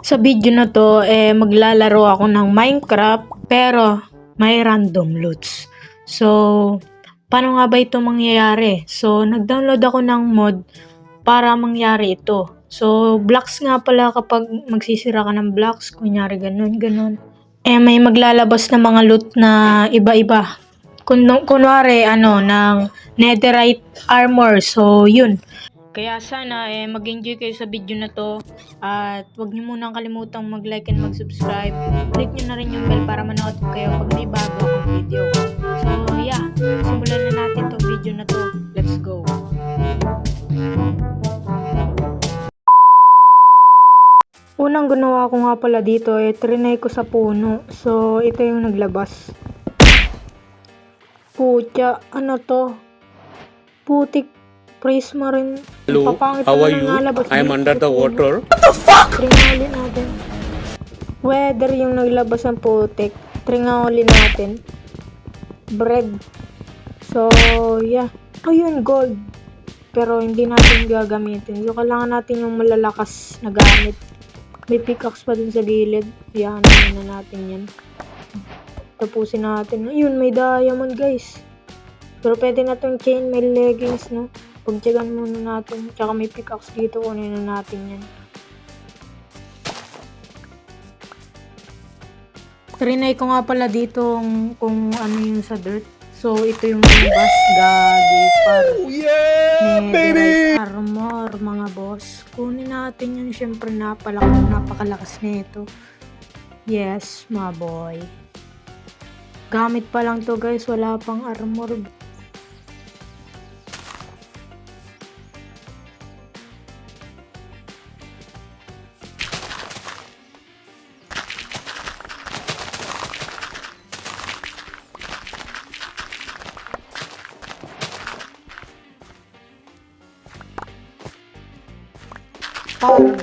Sa video na to, maglalaro ako ng Minecraft pero may random loots. So, paano nga ba ito mangyayari? So, nag-download ako ng mod para mangyari ito. So, blocks nga pala kapag magsisira ka ng blocks, kunyari ganun. May maglalabas na mga loot na iba-iba. Kunwari, ng netherite armor. So, yun. Kaya sana mag-enjoy kayo sa video na to at huwag niyo munang kalimutang mag-like and mag-subscribe. Click niyo na rin yung bell para manood kayo pag may bago akong video. So yeah, simulan na natin tong video na to. Let's go! Unang ginawa ko nga pala dito trinay ko sa puno. So ito yung naglabas. Putya, ano to? Putik. Prisma rin. Hello, how are you? I am under the water. What the fuck? Tringali natin. Weather yung naglabas ng putik. Tringali natin. Bread. So, yeah. Ayun, gold. Pero hindi natin gagamitin. So, kailangan natin yung malalakas na gamit. May pickaxe pa dun sa gilid. Yan, na natin yan. Tapusin natin. Ayun, may diamond, guys. Pero pwede na itong chain, may leggings, no? Pagtyagan muna natin. Tsaka may pickaxe dito. Kunin na natin yan. Trinay ko nga pala dito kung ano yung sa dirt. So, ito yung mga boss. Gagi par. Oh yeah, baby! Armor, mga boss. Kunin natin yun. Siyempre, napakalakas nito. Yes, my boy. Gamit pa lang to, guys. Wala pang armor.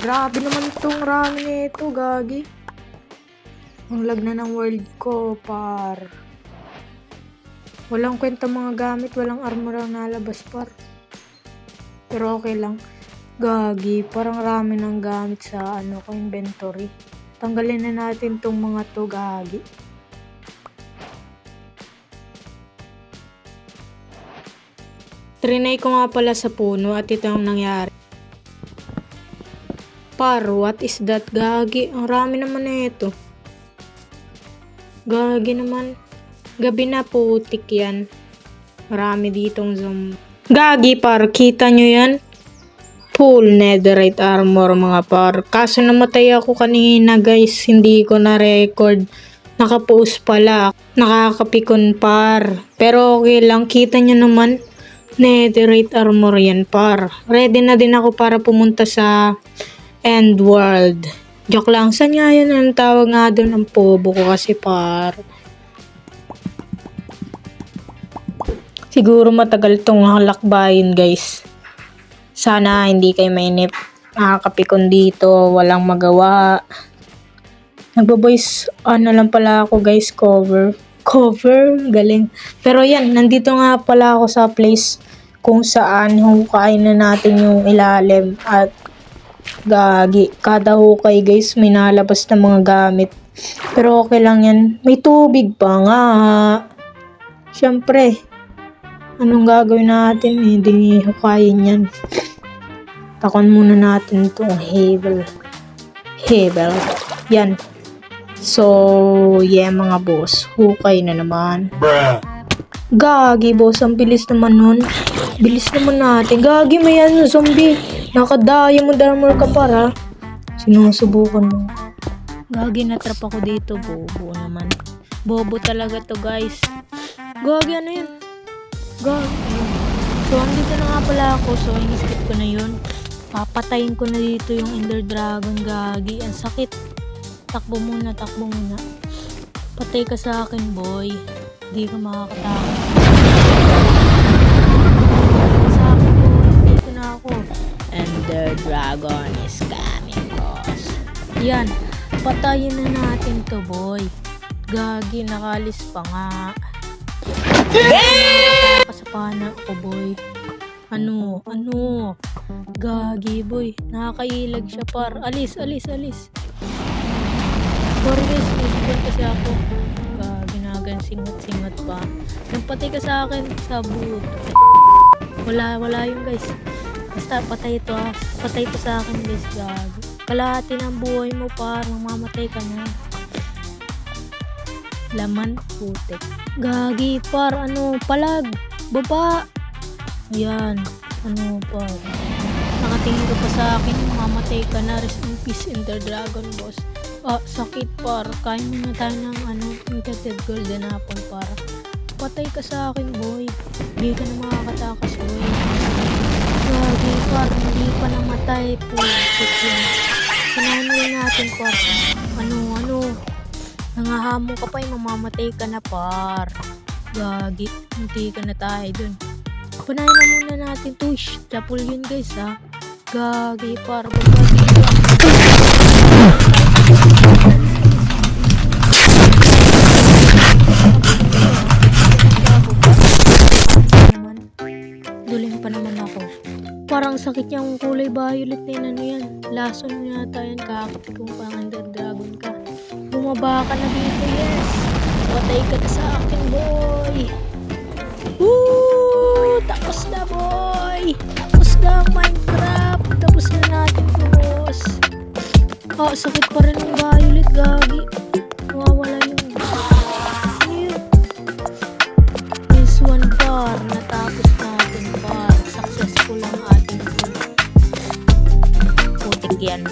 Grabe naman itong rami nito, gagi. Ang lag na ng world ko, par. Walang kwenta mga gamit, walang armor ang nalabas, par. Pero okay lang. Gagi, parang rami ng gamit sa inventory. Tanggalin na natin tong mga to, gagi. Trinay ko nga pala sa puno at ito ang nangyari. Par, what is that? Gagi, ang rami naman na ito. Gagi naman. Gabi na, putik yan. Marami ditong zombie. Gagi, par, kita nyo yan? Full netherite armor, mga par. Kaso namatay ako kanina, guys. Hindi ko na-record. Nakapost pala. Nakakapikon, par. Pero okay lang, kita nyo naman. Netherite armor yan, par. Ready na din ako para pumunta sa End World. Joke lang. Saan nga yun? Ang tawag nga doon ang pobo ko kasi, par. Siguro matagal tong halakbayin, guys. Sana hindi kayo mainip. Nakakapikon dito. Walang magawa. Nagbo-voice lang pala ako, guys. Cover. Galing. Pero yan, nandito nga pala ako sa place kung saan hukayin na natin yung ilalim at gagi. Kada hukay, guys, may nalabas na mga gamit. Pero okay lang yan. May tubig pa nga. Siyempre, anong gagawin natin? Hindi hukayin yan. Takon muna natin itong Havel. Yan. So, yeah, mga boss. Hukay na naman. Bruh. Gagi, boss. Ang bilis naman nun. Bilis naman natin. Gagi, may zombie. Naka-diamond armor ka para. Sinusubukan mo. Gagi, natrap ako dito. Bobo naman. Bobo talaga to, guys. Gagi, ano yun? Gagi. So, andito na nga pala ako. So, in-skip ko na yun. Papatayin ko na dito yung Ender Dragon. Gagi. Ang sakit. Takbo muna. Patay ka sa akin, boy. Hindi ka makakatakot. Sa akin, boy. Dito na ako. Ender Dragon is coming, boss. Yan. Patayin na natin to, boy. Gagi, nakalis pa nga. Nakakasapana ako, boy. Ano? Gagi, boy. Nakakailag siya, par. Alis. Sorry guys, nagbigan kasi ako. Ginagansingot-singot pa. Nagpatay ka sa akin sa boot. Wala yun guys. Basta patay ito ha. Patay ito sa akin guys, gago. Kalahati ng buhay mo pa, mamamatay ka na. Laman putik. Gagi par, ano, palag. Baba. Ayan. Ano par. Nakatingin ka pa sa akin, mamamatay ka na. Rest in peace, Ender Dragon boss. Ah, sakit par. Kain muna tayo ng ano, Enchanted Golden Apple par. Patay ka sa akin boy. Hindi ka na makakatakas boy. Gagi par, hindi pa namatay. Putik yan. Sanayin natin par. Ano. Nangahamon ka pa, mamamatay ka na par. Gagi, hindi ka na tayo dun. Panayin na muna natin to. Chapul yun guys ha. Gagi par. Duling pa naman ako. Parang sakit yung kulay violet na yun. Ano yan? Lason na yata yan. Kakapit kong pang Ender Dragon ka. Bumaba ka na dito, yes. Patay ka na sa akin, boy. Woo! Tapos na, boy. Tapos na ang Minecraft. Tapos na natin to, boss. Ah, sakit pa rin ng violet, gagi. Mawawala yung... Ano yun? This one par. Natapos natin par. Successful ang ating putik yan.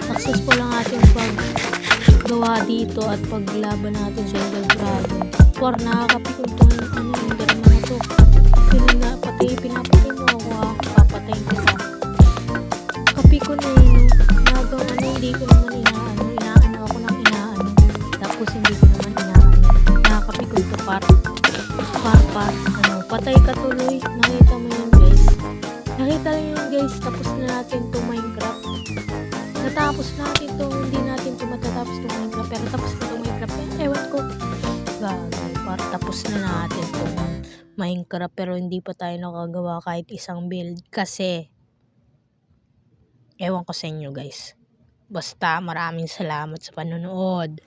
Successful ang ating gawa dito at paglaban natin sa Ender Dragon. Por, nakakapikon to ano, hindi naman na to. Pinapatay mo ako ha. Papatayin kita. Kapikon na yun. Nagang ano, hindi ko naman inaano ako ng inaano. Tapos hindi ko naman inaano. Nakakapikon ka par. Ano, patay ka tuloy. Nakita mo yun guys. Nakita mo yun guys. Tapos na natin to Minecraft. Natapos natin to, hindi natin to matatapos to Minecraft, pero tapos na to Minecraft, ewan ko. Gagawin, para tapos na natin to Minecraft, pero hindi pa tayo nakagawa kahit isang build, kasi ewan ko sa inyo guys. Basta maraming salamat sa panonood.